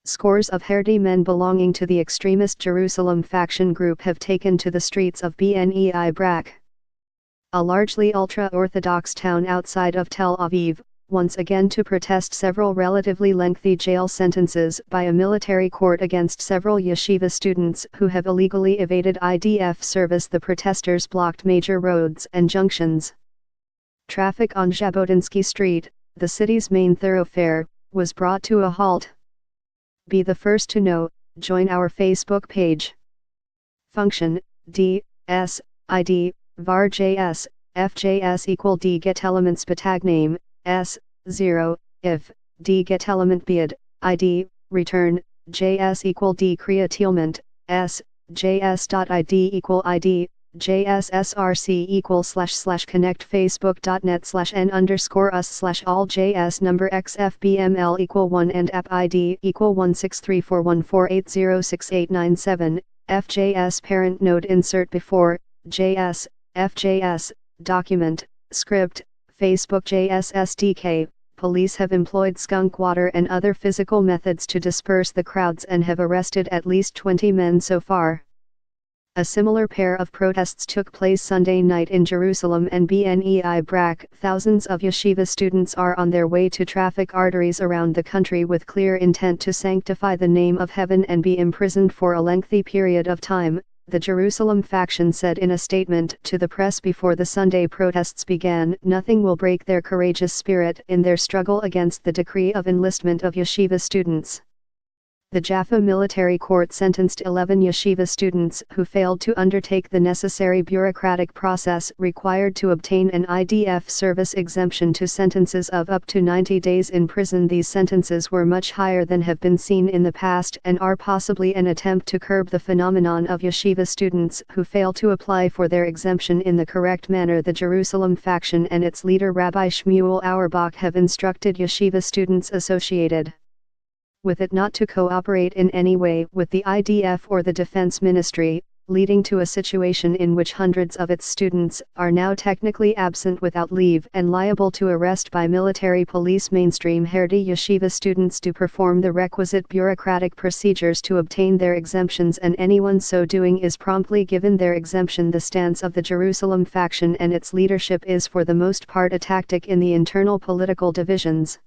scores of Haredi men belonging to the extremist Jerusalem faction group have taken to the streets of Bnei Brak, a largely ultra-Orthodox town outside of Tel Aviv, once again to protest several relatively lengthy jail sentences by a military court against several yeshiva students who have illegally evaded IDF service. The protesters blocked major roads and junctions. Traffic on Jabotinsky Street, the city's main thoroughfare, was brought to a halt. Be the first to know. Join our Facebook page. Function D S ID var JS FJS equal D get elements tag name S 0 if D get element bid ID return JS equal D create element S JS.id equal ID JSSRC equal / connect facebook.net/n_us/ all JS number XFBML equal 1 and app ID equal 1634148068997 FJS parent node insert before JS FJS document script Facebook JS SDK. Police have employed skunk water and other physical methods to disperse the crowds and have arrested at least 20 men so far. A similar pair of protests took place Sunday night in Jerusalem and Bnei Brak. Thousands of yeshiva students are on their way to traffic arteries around the country with clear intent to sanctify the name of heaven and be imprisoned for a lengthy period of time, the Jerusalem faction said in a statement to the press before the Sunday protests began. Nothing will break their courageous spirit in their struggle against the decree of enlistment of yeshiva students. The Jaffa military court sentenced 11 yeshiva students who failed to undertake the necessary bureaucratic process required to obtain an IDF service exemption to sentences of up to 90 days in prison. These sentences were much higher than have been seen in the past and are possibly an attempt to curb the phenomenon of yeshiva students who fail to apply for their exemption in the correct manner. The Jerusalem faction and its leader Rabbi Shmuel Auerbach have instructed yeshiva students associated with it not to cooperate in any way with the IDF or the Defense Ministry, leading to a situation in which hundreds of its students are now technically absent without leave and liable to arrest by military police. Mainstream Haredi yeshiva students do perform the requisite bureaucratic procedures to obtain their exemptions, and anyone so doing is promptly given their exemption. The stance of the Jerusalem faction and its leadership is for the most part a tactic in the internal political divisions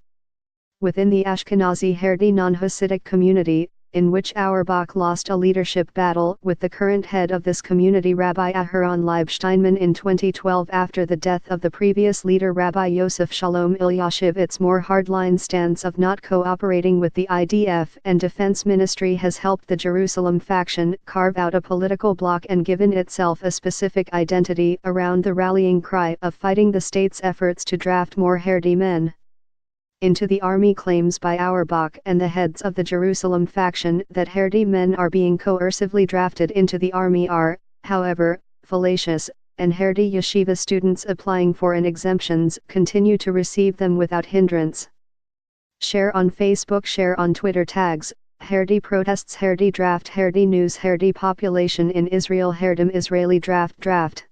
within the Ashkenazi Haredi non-Hasidic community, in which Auerbach lost a leadership battle with the current head of this community, Rabbi Aharon Leib Steinman, in 2012 after the death of the previous leader Rabbi Yosef Shalom Ilyashiv. Its more hardline stance of not cooperating with the IDF and Defense Ministry has helped the Jerusalem faction carve out a political bloc and given itself a specific identity around the rallying cry of fighting the state's efforts to draft more Haredi men into the army. Claims by Auerbach and the heads of the Jerusalem faction that Haredi men are being coercively drafted into the army are, however, fallacious, and Haredi yeshiva students applying for an exemptions continue to receive them without hindrance. Share on Facebook, share on Twitter. Tags: Haredi protests, Haredi draft, Haredi news, Haredi population in Israel, Haredim Israeli draft.